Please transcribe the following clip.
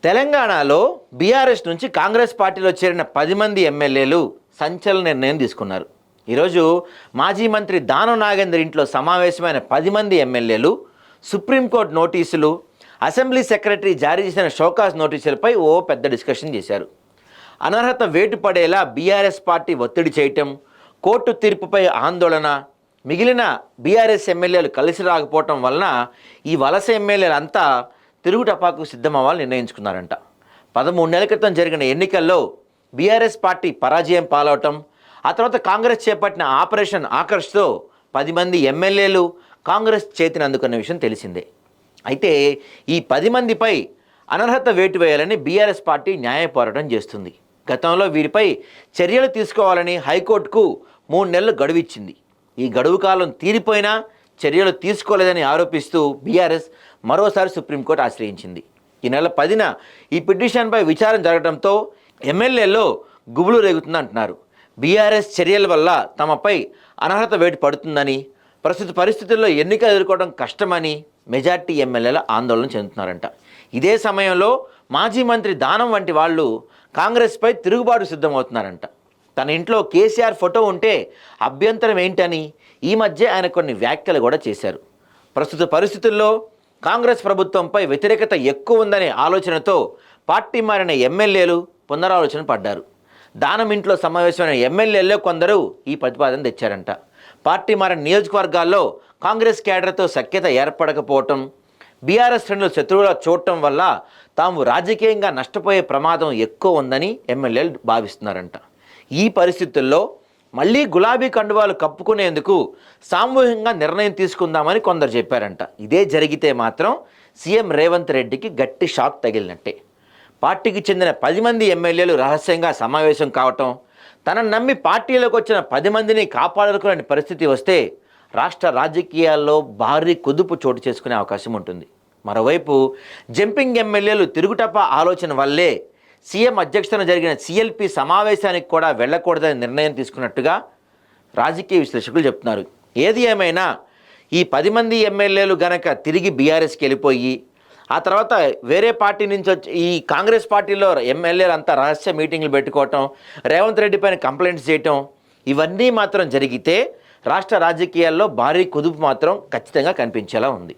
తెలంగాణలో బీఆర్ఎస్ నుంచి కాంగ్రెస్ పార్టీలో చేరిన 10 మంది ఎమ్మెల్యేలు సంచలన నిర్ణయం తీసుకున్నారు. ఈరోజు మాజీ మంత్రి దానం నాగేందర్ ఇంట్లో సమావేశమైన 10 మంది ఎమ్మెల్యేలు సుప్రీంకోర్టు నోటీసులు, అసెంబ్లీ సెక్రటరీ జారీ చేసిన షోకాస్ నోటీసులపై పెద్ద డిస్కషన్ చేశారు. అనర్హత వేటు పడేలా బీఆర్ఎస్ పార్టీ ఒత్తిడి చేయటం, కోర్టు తీర్పుపై ఆందోళన, మిగిలిన బీఆర్ఎస్ ఎమ్మెల్యేలు కలిసి రాకపోవటం వలన ఈ వలస ఎమ్మెల్యేలంతా తిరుగుటపాకు సిద్ధమవ్వాలని నిర్ణయించుకున్నారంట. 13 నెలల క్రితం జరిగిన ఎన్నికల్లో బీఆర్ఎస్ పార్టీ పరాజయం పాలవటం, ఆ తర్వాత కాంగ్రెస్ చేపట్టిన ఆపరేషన్ ఆకర్ష్తో 10 మంది ఎమ్మెల్యేలు కాంగ్రెస్ చేతిని అందుకున్న విషయం తెలిసిందే. అయితే ఈ 10 మందిపై అనర్హత వేటు వేయాలని బీఆర్ఎస్ పార్టీ న్యాయ పోరాటం చేస్తుంది. గతంలో వీరిపై చర్యలు తీసుకోవాలని హైకోర్టుకు 3 నెలలు గడువిచ్చింది. ఈ గడువు కాలం తీరిపోయినా చర్యలు తీసుకోలేదని ఆరోపిస్తూ బీఆర్ఎస్ మరోసారి సుప్రీంకోర్టు ఆశ్రయించింది. ఈ నెల 10న ఈ పిటిషన్పై విచారణ జరగడంతో ఎమ్మెల్యేల్లో గుబులు రేగుతుందంటున్నారు. బీఆర్ఎస్ చర్యల వల్ల తమపై అనర్హత వేటు పడుతుందని, ప్రస్తుత పరిస్థితుల్లో ఎన్నికలు ఎదుర్కోవడం కష్టమని మెజార్టీ ఎమ్మెల్యేల ఆందోళన చెందుతున్నారంట. ఇదే సమయంలో మాజీ మంత్రి దానం వంటి వాళ్ళు కాంగ్రెస్పై తిరుగుబాటు సిద్ధమవుతున్నారంట. తన ఇంట్లో కేసీఆర్ ఫోటో ఉంటే అభ్యంతరం ఏంటని ఈ మధ్య ఆయన కొన్ని వ్యాఖ్యలు కూడా చేశారు. ప్రస్తుత పరిస్థితుల్లో కాంగ్రెస్ ప్రభుత్వంపై వ్యతిరేకత ఎక్కువ ఉందనే ఆలోచనతో పార్టీ మారిన ఎమ్మెల్యేలు పునరాలోచన పడ్డారు. దానం ఇంట్లో సమావేశమైన ఎమ్మెల్యేల్లో కొందరు ఈ ప్రతిపాదన తెచ్చారంట. పార్టీ మారిన నియోజకవర్గాల్లో కాంగ్రెస్ క్యాడర్తో సఖ్యత ఏర్పడకపోవటం, బీఆర్ఎస్ శ్రేణులు శత్రువులా చూడటం వల్ల తాము రాజకీయంగా నష్టపోయే ప్రమాదం ఎక్కువ ఉందని ఎమ్మెల్యేలు భావిస్తున్నారంట. ఈ పరిస్థితుల్లో మళ్ళీ గులాబీ కండువాలు కప్పుకునేందుకు సామూహికంగా నిర్ణయం తీసుకుందామని కొందరు చెప్పారంట. ఇదే జరిగితే మాత్రం సీఎం రేవంత్ రెడ్డికి గట్టి షాక్ తగిలినట్టే. పార్టీకి చెందిన 10 మంది ఎమ్మెల్యేలు రహస్యంగా సమావేశం కావటం, తనను నమ్మి పార్టీలోకి వచ్చిన 10 మందిని కాపాడుకోలేని పరిస్థితి వస్తే రాష్ట్ర రాజకీయాల్లో భారీ కుదుపు చోటు చేసుకునే అవకాశం ఉంటుంది. మరోవైపు జంపింగ్ ఎమ్మెల్యేలు తిరుగుటప్ప ఆలోచన వల్లే సీఎం అధ్యక్షతన జరిగిన సిఎల్పి సమావేశానికి కూడా వెళ్ళకూడదని నిర్ణయం తీసుకున్నట్టుగా రాజకీయ విశ్లేషకులు చెప్తున్నారు. ఏది ఏమైనా ఈ 10 మంది ఎమ్మెల్యేలు గనక తిరిగి బీఆర్ఎస్కి వెళ్ళిపోయి ఆ తర్వాత వేరే పార్టీ నుంచి వచ్చి ఈ కాంగ్రెస్ పార్టీలో ఎమ్మెల్యేలు అంతా రహస్య మీటింగ్లు పెట్టుకోవటం, రేవంత్ రెడ్డి పైన కంప్లైంట్స్ చేయటం, ఇవన్నీ మాత్రం జరిగితే రాష్ట్ర రాజకీయాల్లో భారీ కుదుపు మాత్రం ఖచ్చితంగా కనిపించేలా ఉంది.